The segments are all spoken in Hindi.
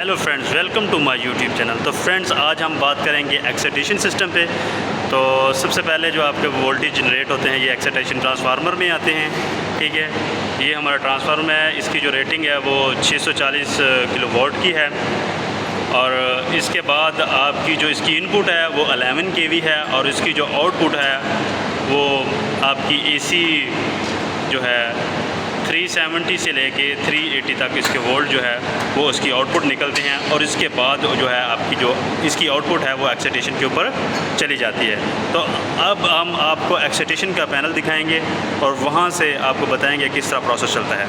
Hello friends, welcome to my YouTube channel. तो फ्रेंड्स, आज हम बात करेंगे एक्साइटेशन सिस्टम पे। तो सबसे पहले जो आपके वोल्टेज जनरेट होते हैं ये एक्साइटेशन ट्रांसफार्मर में आते हैं। ठीक है, ये हमारा ट्रांसफार्मर है, इसकी जो रेटिंग है वो 640 किलोवाट की है। और इसके बाद आपकी जो इसकी इनपुट है वो 11 kV है और इसकी जो आउटपुट है वो आपकी AC जो है 370 से लेके 380 तक इसके वोल्ट जो है वो उसकी आउटपुट निकलते हैं। और इसके बाद जो है आपकी जो इसकी आउटपुट है वो एक्साइटेशन के ऊपर चली जाती है। तो अब हम आपको एक्साइटेशन का पैनल दिखाएंगे और वहाँ से आपको बताएंगे किस तरह प्रोसेस चलता है।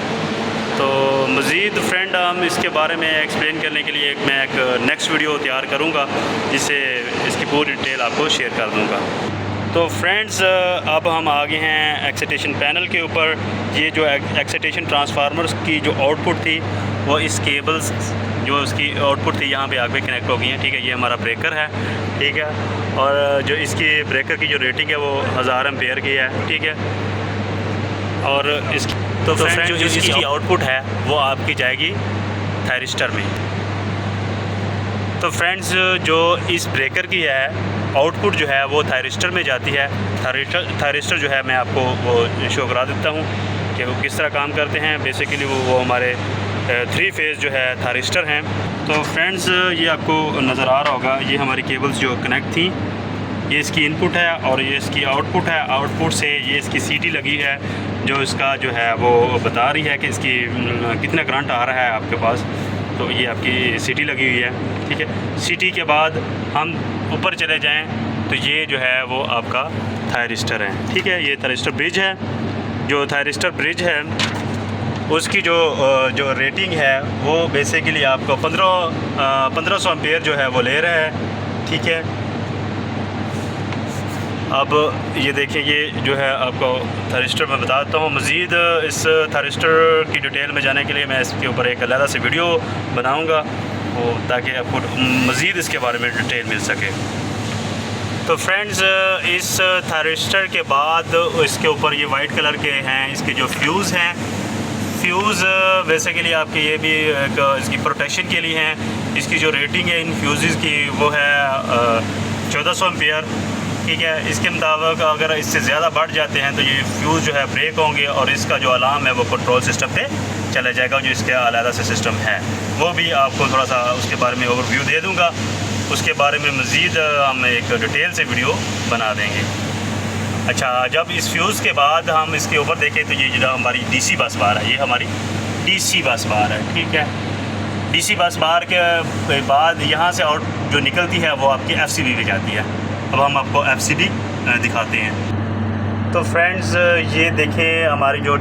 तो मज़ीद फ्रेंड, हम इसके बारे में एक्सप्लेन करने के लिए मैं एक नेक्स्ट वीडियो तैयार करूँगा जिससे इसकी पूरी डिटेल आपको शेयर कर दूँगा। तो फ्रेंड्स, अब हम आ गए हैं एक्साइटेशन पैनल के ऊपर। ये जो एक्साइटेशन ट्रांसफार्मर्स की जो आउटपुट थी वो इस केबल्स जो उसकी आउटपुट थी यहाँ पे आगे कनेक्ट हो गई हैं। ठीक है, ये हमारा ब्रेकर है। ठीक है, और जो इसकी ब्रेकर की जो रेटिंग है वो 1000 एम्पेयर की है। ठीक है, और इसकी तो फ्रेंड जो इसकी आउटपुट है वो आपकी जाएगी थायरिस्टर में। तो फ्रेंड्स, जो इस ब्रेकर की है आउटपुट जो है वो थायरिस्टर में जाती है। थायरिस्टर जो है मैं आपको वो शो करा देता हूँ कि वो किस तरह काम करते हैं। बेसिकली वो हमारे 3 फेज़ जो है थायरिस्टर हैं। तो फ्रेंड्स, ये आपको नज़र आ रहा होगा, ये हमारी केबल्स जो कनेक्ट थी, ये इसकी इनपुट है और ये इसकी आउटपुट है। आउटपुट से ये इसकी सीटी लगी है जो इसका जो है वो बता रही है कि इसकी कितना करंट आ रहा है आपके पास। तो ये आपकी सीटी लगी हुई है। ठीक है, सीटी के बाद हम ऊपर चले जाएं तो ये जो है वो आपका थायरिस्टर है। ठीक है, ये थायरिस्टर ब्रिज है। जो थायरिस्टर ब्रिज है उसकी जो रेटिंग है वो बेसिकली आपको 1500 एम्पेयर जो है वो ले रहा है। ठीक है, अब ये देखें, ये जो है आपको थायरिस्टर मैं बताता हूँ। मज़ीद इस थायरिस्टर की डिटेल में जाने के लिए मैं इसके ऊपर एक अलग से वीडियो बनाऊँगा वो ताकि आपको मज़ीद इसके बारे में डिटेल मिल सके। तो फ्रेंड्स, इस थायरिस्टर के बाद इसके ऊपर ये वाइट कलर के हैं इसके जो फ्यूज़ हैं। फ्यूज़ बेसिकली आपके ये भी एक इसकी प्रोटेक्शन के लिए हैं। इसकी जो रेटिंग है इन फ्यूज़ की वो है 1400 एम्पेयर। ठीक है, इसके मुताबिक अगर इससे ज़्यादा बढ़ जाते हैं तो ये फ्यूज़ जो है ब्रेक होंगे और इसका जो अलार्म है वो कंट्रोल सिस्टम पे चला जाएगा। जो इसका अलग से सिस्टम है वो भी आपको थोड़ा सा उसके बारे में ओवरव्यू दे दूँगा। उसके बारे में मज़ीद हम एक डिटेल से वीडियो बना देंगे। अच्छा, जब इस फ्यूज़ के बाद हम इसके ऊपर देखें तो ये जो हमारी DC बस बार है, ये हमारी DC बस बार है। ठीक है, DC बस बार के बाद यहाँ से आउट जो निकलती है वो आपकी FCB में जाती है। अब हम आपको FCB दिखाते हैं। तो फ्रेंड्स, ये देखें, हमारी जो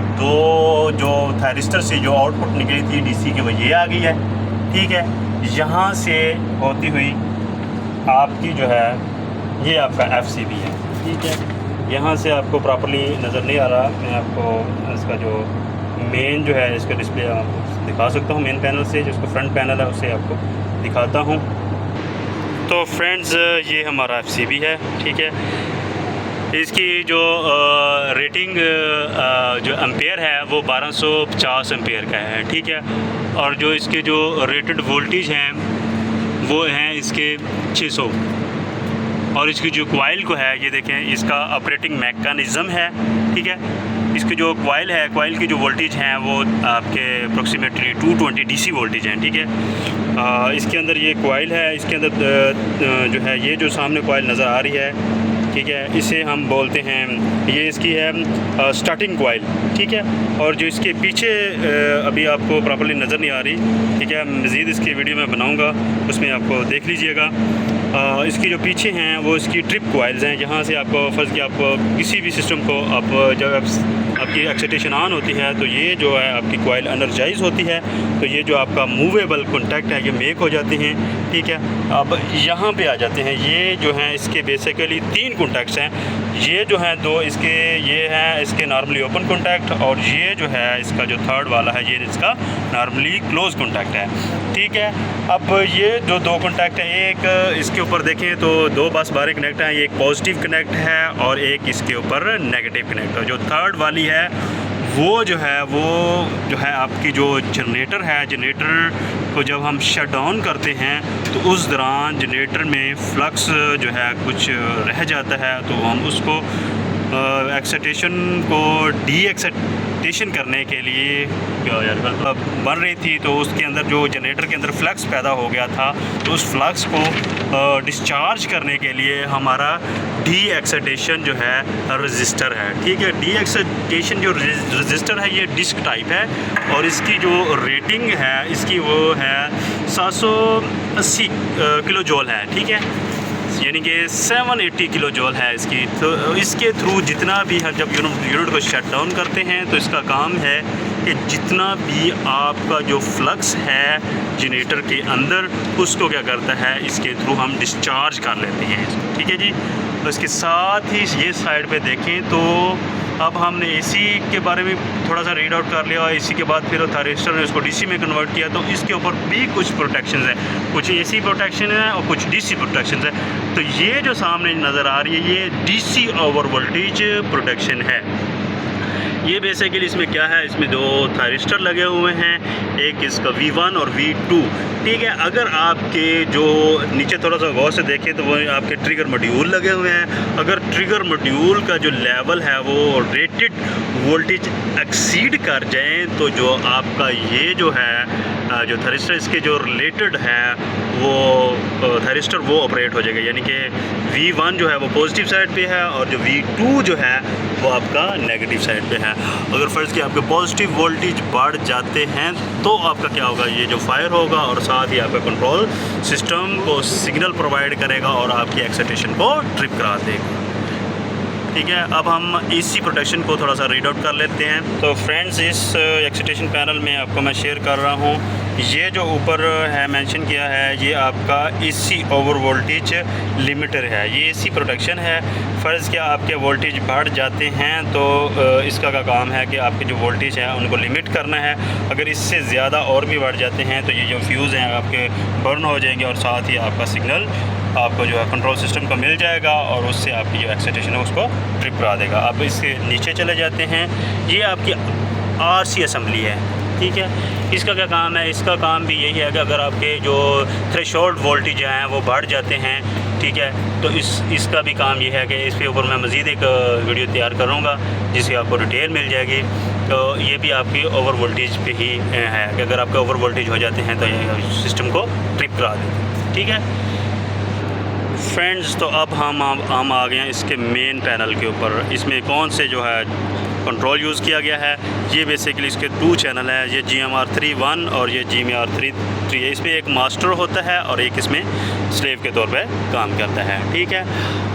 थायरिस्टर से जो आउटपुट निकली थी DC की वो ये आ गई है। ठीक है, यहाँ से होती हुई आपकी जो है ये आपका FCB है। ठीक है, यहाँ से आपको प्रॉपर्ली नज़र नहीं आ रहा, मैं आपको इसका जो मेन जो है इसका डिस्प्ले आपको दिखा सकता हूँ। मेन पैनल से जिसको फ्रंट पैनल है उससे आपको दिखाता हूँ। तो फ्रेंड्स, ये हमारा FCB है। ठीक है, इसकी जो रेटिंग जो एम्पेयर है वो 1250 एम्पेयर का है। ठीक है, और जो इसके जो रेटेड वोल्टेज हैं वो हैं इसके 600। और इसकी जो कॉइल को है ये देखें, इसका ऑपरेटिंग मैकेनिज़्म है। ठीक है, इसकी जो कॉइल है, कॉइल की जो वोल्टेज हैं वो आपके अप्रोक्सीमेटली 220 DC वोल्टेज हैं। ठीक है, इसके अंदर ये कॉइल है, इसके अंदर जो है ये जो सामने कॉइल नज़र आ रही है, ठीक है, इसे हम बोलते हैं, ये इसकी है स्टार्टिंग कॉइल। ठीक है, और जो इसके पीछे अभी आपको प्रॉपर्ली नज़र नहीं आ रही। ठीक है, मज़ीद इसकी वीडियो में बनाऊँगा, उसमें आपको देख लीजिएगा। इसकी जो पीछे हैं वो इसकी ट्रिप कॉइल्स हैं। यहाँ से आपको फ़र्ज़ किया आपको किसी भी सिस्टम को आप जब आपकी एक्साइटेशन ऑन होती है तो ये जो है आपकी कॉइल एनर्जाइज होती है, तो ये जो आपका मूवेबल कॉन्टैक्ट है ये मेक हो जाते हैं। ठीक है, अब यहाँ पे आ जाते हैं, ये जो हैं इसके बेसिकली 3 कॉन्टैक्ट्स हैं। ये जो हैं 2 इसके ये हैं इसके नॉर्मली ओपन कॉन्टैक्ट, और ये जो है इसका जो थर्ड वाला है ये इसका नॉर्मली क्लोज कॉन्टैक्ट है। ठीक है, अब ये जो 2 कॉन्टैक्ट हैं, एक इसके ऊपर देखें तो 2 बस बारें कनेक्ट हैं, एक पॉजिटिव कनेक्ट है और एक इसके ऊपर नेगेटिव कनेक्ट है। जो थर्ड वाली है वो जो है आपकी जो जनरेटर है, जनरेटर को जब हम शट डाउन करते हैं तो उस दौरान जनरेटर में फ्लक्स जो है कुछ रह जाता है, तो हम उसको एक्साइटेशन को डी एक्साइटेशन करने के लिए बन रही थी, तो उसके अंदर जो जनरेटर के अंदर फ्लक्स पैदा हो गया था, तो उस फ्लक्स को डिस्चार्ज करने के लिए हमारा डी एक्साइटेशन जो है रजिस्टर है। ठीक है, डी एक्साइटेशन जो रजिस्टर है ये डिस्क टाइप है और इसकी जो रेटिंग है इसकी वो है 780 किलो जूल है। ठीक है, यानी कि 780 किलो जूल है इसकी। तो इसके थ्रू जितना भी हम जब यूनिट को शट डाउन करते हैं तो इसका काम है कि जितना भी आपका जो फ्लक्स है जनरेटर के अंदर उसको क्या करता है, इसके थ्रू हम डिस्चार्ज कर लेते हैं। ठीक है जी। तो इसके साथ ही ये साइड पे देखें तो अब हमने एसी के बारे में थोड़ा सा रीड आउट कर लिया और एसी के बाद फिर थारिस्टर ने उसको डीसी में कन्वर्ट किया, तो इसके ऊपर भी कुछ प्रोटेक्शंस हैं, कुछ एसी प्रोटेक्शन है और कुछ डीसी प्रोटेक्शंस है। तो ये जो सामने नज़र आ रही है ये डीसी ओवर वोल्टेज प्रोटेक्शन है। ये बेसिकली इसमें क्या है, इसमें दो थारिस्टर लगे हुए हैं, एक इसका V1 और V2। ठीक है, अगर आपके जो नीचे थोड़ा सा गौर से देखें तो वो आपके ट्रिगर मॉड्यूल लगे हुए हैं। अगर ट्रिगर मॉड्यूल का जो लेवल है वो रेटेड वोल्टेज एक्सीड कर जाए तो जो आपका ये जो है जो थारिस्टर इसके जो रिलेटेड है वो थारिस्टर वो ऑपरेट हो जाएगा, यानी कि V1 जो है वो पॉजिटिव साइड पे है और जो V2 जो है वो आपका नेगेटिव साइड पे है। अगर फ़र्ज़ कि आपके पॉजिटिव वोल्टेज बढ़ जाते हैं तो आपका क्या होगा, ये जो फायर होगा और साथ ही आपका कंट्रोल सिस्टम को सिग्नल प्रोवाइड करेगा और आपकी एक्साइटेशन को ट्रिप करा देगा। ठीक है, अब हम एसी प्रोटेक्शन को थोड़ा सा रीड आउट कर लेते हैं। तो फ्रेंड्स, इस एक्साइटेशन पैनल में आपको मैं शेयर कर रहा हूँ, ये जो ऊपर है मेंशन किया है ये आपका एसी ओवर वोल्टेज लिमिटर है। ये एसी प्रोटेक्शन है। फ़र्ज़ क्या आपके वोल्टेज बढ़ जाते हैं तो इसका का काम है कि आपके जो वोल्टेज है उनको लिमिट करना है। अगर इससे ज़्यादा और भी बढ़ जाते हैं तो ये जो फ्यूज़ हैं आपके बर्न हो जाएंगे और साथ ही आपका सिग्नल आपको जो है कंट्रोल सिस्टम को मिल जाएगा और उससे आपकी जो एक्साइटेशन है उसको ट्रिप करा देगा। अब इसके नीचे चले जाते हैं, ये आपकी RC असेंबली है। ठीक है, इसका क्या काम है, इसका काम भी यही है कि अगर आपके जो थ्रेशोल्ड वोल्टेज हैं वो बढ़ जाते हैं, ठीक है, तो इसका भी काम ये है कि इसके ऊपर मैं मज़ीद एक वीडियो तैयार करूँगा जिसकी आपको डिटेल मिल जाएगी। तो ये भी आपकी ओवर वोल्टेज पे ही है कि अगर आपके ओवर वोल्टेज हो जाते हैं तो ये सिस्टम को ट्रिप करा देते। ठीक है फ्रेंड्स, तो अब हम आ गए हैं इसके मेन पैनल के ऊपर। इसमें कौन से जो है कंट्रोल यूज़ किया गया है, ये बेसिकली इसके 2 चैनल हैं, ये GMR3 और ये GMR3 है। इसमें एक मास्टर होता है और एक इसमें स्लेव के तौर पे काम करता है। ठीक है,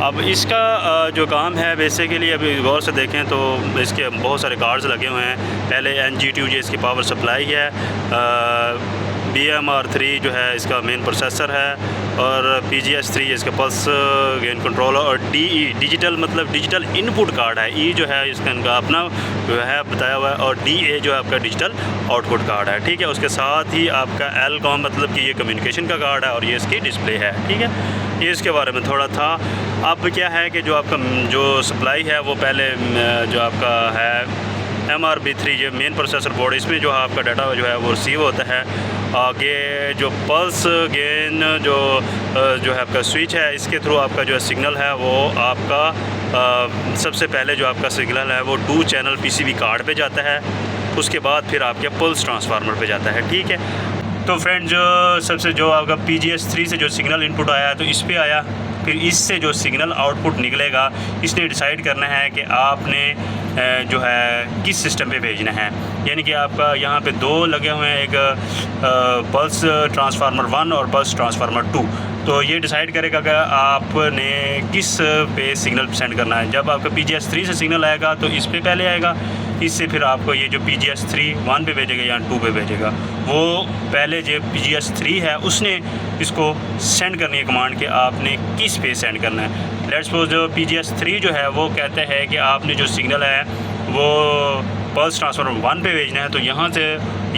अब इसका जो काम है बेसिकली अभी गौर से देखें तो इसके बहुत सारे कार्ड्स लगे हुए हैं। पहले NG2 ये इसकी पावर सप्लाई है, BMR3 जो है इसका मेन प्रोसेसर है और PGS3 इसका पल्स गेन कंट्रोलर और DE डिजिटल मतलब डिजिटल इनपुट कार्ड है। E जो है इसका इनका अपना जो है बताया हुआ है और DA जो है आपका डिजिटल आउटपुट कार्ड है। ठीक है, उसके साथ ही आपका LCOM मतलब कि ये कम्युनिकेशन का कार्ड है और ये इसकी डिस्प्ले है। ठीक है, ये इसके बारे में थोड़ा था। अब क्या है कि जो आपका जो सप्लाई है वो पहले जो आपका है MRB3 ये मेन प्रोसेसर बोर्ड, इसमें जो है आपका डाटा जो है वो रिसीव होता है। आगे जो पल्स गेन जो है आपका स्विच है, इसके थ्रू आपका जो सिग्नल है वो आपका सबसे पहले जो आपका सिग्नल है वो 2 चैनल PCB कार्ड पे जाता है, उसके बाद फिर आपके पल्स ट्रांसफार्मर पे जाता है। ठीक है, तो फ्रेंड जो आपका PGS3 से जो सिग्नल इनपुट आया तो इस पे आया, फिर इससे जो सिग्नल आउटपुट निकलेगा इसने डिसाइड करना है कि आपने जो है किस सिस्टम पे भेजना है। यानी कि आपका यहाँ पे 2 लगे हुए हैं, एक पल्स ट्रांसफार्मर 1 और पल्स ट्रांसफार्मर 2। तो ये डिसाइड करेगा कि आपने किस पे सिग्नल सेंड करना है। जब आपका PGS3 से सिग्नल आएगा तो इस पे पहले आएगा, इससे फिर आपको ये जो PGS3 1 पे भेजेगा या 2 पे भेजेगा। वो पहले जो PGS3 है उसने इसको सेंड करनी है कमांड कि आपने किस पे सेंड करना है। लेट्स सपोज जो PGS3 जो है वो कहते हैं कि आपने जो सिग्नल है वो पल्स ट्रांसफार्मर 1 पे भेजना है, तो यहाँ से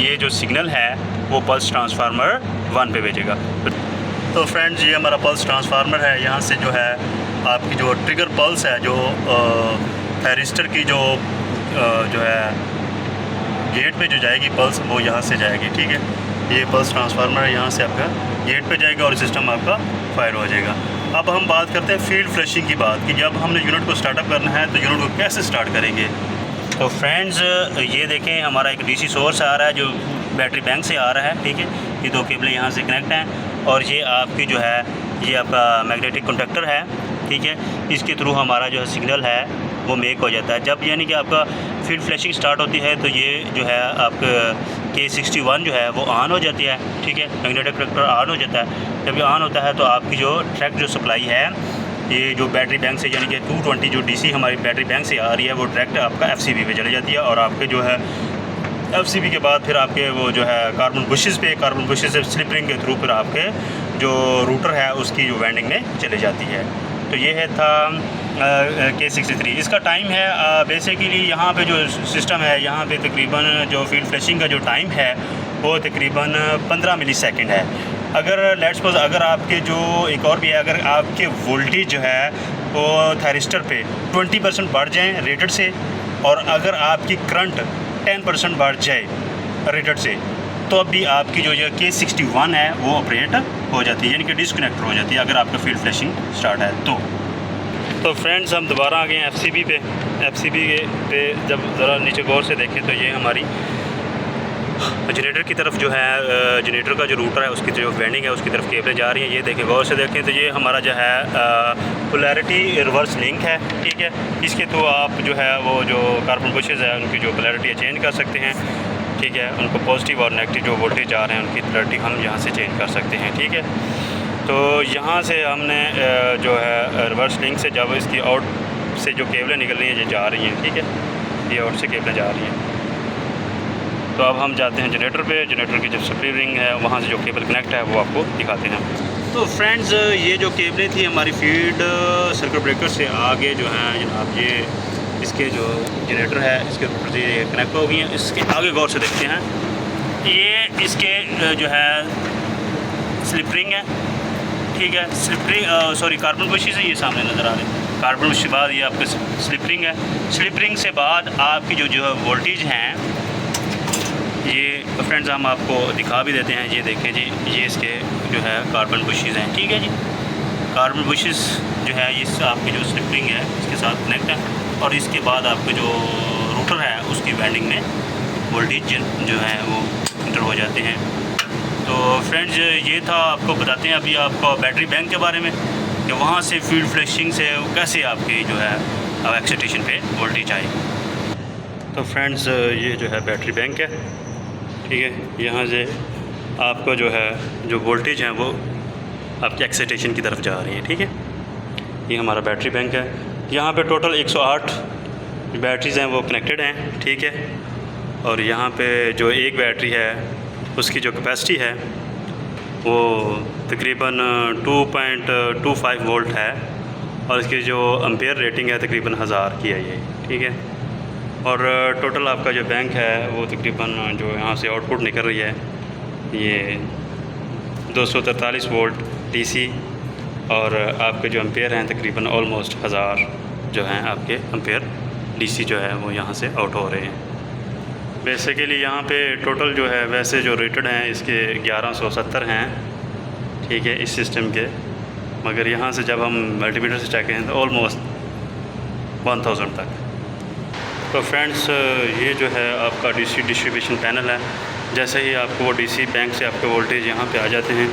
ये जो सिग्नल है वो पल्स ट्रांसफार्मर 1 पे भेजेगा। तो फ्रेंड्स, ये हमारा पल्स ट्रांसफार्मर है। यहाँ से जो है आपकी जो ट्रिगर पल्स है जो थारिस्टर की जो है गेट पे जो जाएगी पल्स वो यहाँ से जाएगी। ठीक है, ये पल्स ट्रांसफार्मर है, यहाँ से आपका गेट पे जाएगा और सिस्टम आपका फायर हो जाएगा। अब हम बात करते हैं फील्ड फ्लशिंग की बात कि जब हमने यूनिट को स्टार्टअप करना है तो यूनिट को कैसे स्टार्ट करेंगे। तो फ्रेंड्स ये देखें, हमारा एक डीसी सोर्स आ रहा है जो बैटरी बैंक से आ रहा है, ठीक है। ये 2 केबलें यहाँ से कनेक्ट हैं और ये आपकी जो है ये आपका मैग्नेटिक कंडक्टर है, ठीक है। इसके थ्रू हमारा जो है सिग्नल है वो मेक हो जाता है। जब यानी कि आपका फील्ड फ्लैशिंग स्टार्ट होती है तो ये जो है आपका K61 जो है वो ऑन हो जाती है, ठीक है। मैग्नेटिक कंडक्टर ऑन हो जाता है। जब ये ऑन होता है तो आपकी जो डायरेक्ट जो सप्लाई है ये जो बैटरी बैंक से यानी कि 220 जो डीसी हमारी बैटरी बैंक से आ रही है वो डायरेक्ट आपका FCB पे चली जाती है और आपके जो है FCB के बाद फिर आपके वो जो है कार्बन बुशेस से स्लिप रिंग के थ्रू फिर आपके जो रूटर है उसकी जो वेंडिंग में चली जाती है। तो ये है था K63। इसका टाइम है बेसिकली यहाँ पे जो सिस्टम है यहाँ पे तकरीबन जो फील्ड फ्लैशिंग का जो टाइम है वो तकरीबन 15 मिलीसेकंड है। अगर लेट्स सपोज अगर आपके जो एक और भी है, अगर आपके वोल्टेज जो है वो थायरिस्टर पे 20% बढ़ जाएँ रेटेड से और अगर आपकी करंट 10% बढ़ जाए रेटेड से तो अभी आपकी जो ये K61 है वो ऑपरेट हो जाती है, यानी कि डिसकनेक्ट हो जाती है अगर आपका फील्ड फ्लैशिंग स्टार्ट है तो फ्रेंड्स हम दोबारा आ गए FCB पे जब ज़रा नीचे गौर से देखें तो ये हमारी जनरेटर की तरफ जो है जनरेटर का जो रूटर है उसकी जो वेंडिंग है उसकी तरफ केबलें जा रही हैं। ये देखें गौर से देखें तो ये हमारा जो है पोलैरिटी रिवर्स लिंक है, ठीक है। इसके थ्रू आप जो है वो जो कार्बन बुशेज़ है उनकी जो पोलैरिटी चेंज कर सकते हैं, ठीक है। उनको पॉजिटिव और नेगेटिव जो वोल्टेज आ रहे हैं उनकी पोलैरिटी हम यहाँ से चेंज कर सकते हैं, ठीक है। तो यहाँ से हमने जो है रिवर्स लिंक से जब इसकी आउट से जो केबलें निकल रही हैं ये जा रही हैं, ठीक है। ये आउट से केबलें जा रही हैं। तो अब हम जाते हैं जनरेटर पे। जनरेटर की जो स्प्लिट रिंग है वहाँ से जो केबल कनेक्ट है वो आपको दिखाते हैं। तो फ्रेंड्स ये जो केबलें थी हमारी फील्ड सर्किट ब्रेकर से आगे जो हैं जनाब ये इसके जो जनरेटर है इसके ऊपर से कनेक्ट हो गई हैं। इसके आगे गौर से देखते हैं, ये इसके जो है स्लिप रिंग है, ठीक है। Slip ring sorry carbon bushes है, ये सामने नज़र आ रहे हैं। कार्बन बुश के बाद ये आपके स्लिप रिंग है। स्लिप रिंग से बाद आपकी जो वोल्टेज हैं ये फ्रेंड्स हम आपको दिखा भी देते हैं। ये देखें जी, ये इसके जो है कार्बन बुशेस हैं, ठीक है जी। कार्बन बुशेस जो है ये आपकी जो स्लिप रिंग है इसके साथ कनेक्ट है और इसके बाद आपके जो रूटर है उसकी वेंडिंग में वोल्टेज जो है वो इंटर हो जाते हैं। तो फ्रेंड्स ये था, आपको बताते हैं अभी आपको बैटरी बैंक के बारे में कि वहाँ से फील्ड फ्लैशिंग से कैसे आपकी जो है एक्साइटेशन पे वोल्टेज आएगी। तो फ्रेंड्स ये जो है बैटरी बैंक है, ठीक है। यहाँ से आपको जो है जो वोल्टेज है वो आपकी एक्साइटेशन की तरफ जा रही है, ठीक है। ये हमारा बैटरी बैंक है। यहाँ पे टोटल 108 बैटरीज़ हैं वो कनेक्टेड हैं, ठीक है। और यहाँ पे जो एक बैटरी है उसकी जो कैपेसिटी है वो तकरीबन 2.25 वोल्ट है और इसकी जो एम्पेयर रेटिंग है तकरीबन 1000 की है ये, ठीक है। और टोटल आपका जो बैंक है वो तकरीबन जो यहाँ से आउटपुट निकल रही है ये 243 वोल्ट DC और आपके जो एम्पेयर हैं तकरीबन ऑलमोस्ट 1000 जो हैं आपके एम्पेयर DC जो है वो यहाँ से आउट हो रहे हैं। बेसिकली यहाँ पे टोटल जो है वैसे जो रेटेड हैं इसके 1170 हैं, ठीक है, इस सिस्टम के। मगर यहाँ से जब हम मल्टीमीटर से चेक करें तो ऑलमोस्ट 1000 तक। तो फ्रेंड्स ये जो है आपका DC डिस्ट्रीब्यूशन पैनल है। जैसे ही आपको वो DC बैंक से आपके वोल्टेज यहाँ पे आ जाते हैं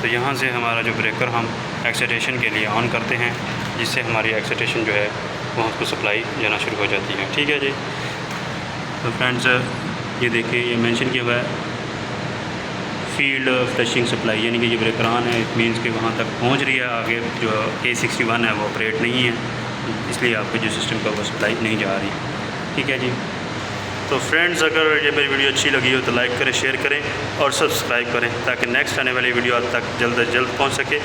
तो यहाँ से हमारा जो ब्रेकर हम एक्साइटेशन के लिए ऑन करते हैं, जिससे हमारी एक्साइटेशन जो है वो हमको सप्लाई जाना शुरू हो जाती है, ठीक है जी। तो फ्रेंड्स ये देखिए ये मेंशन किया हुआ है फील्ड फ्लैशिंग सप्लाई, यानी कि ये ब्रेकर ऑन है, इट मीन्स कि वहाँ तक पहुँच रही है। आगे जो K61 है वो ऑपरेट नहीं है, इसलिए आपके जो सिस्टम का वो सप्लाई नहीं जा रही, ठीक है जी। तो फ्रेंड्स अगर ये मेरी वीडियो अच्छी लगी हो तो लाइक करें, शेयर करें और सब्सक्राइब करें ताकि नेक्स्ट आने वाली वीडियो आप तक जल्द से जल्द पहुँच सके।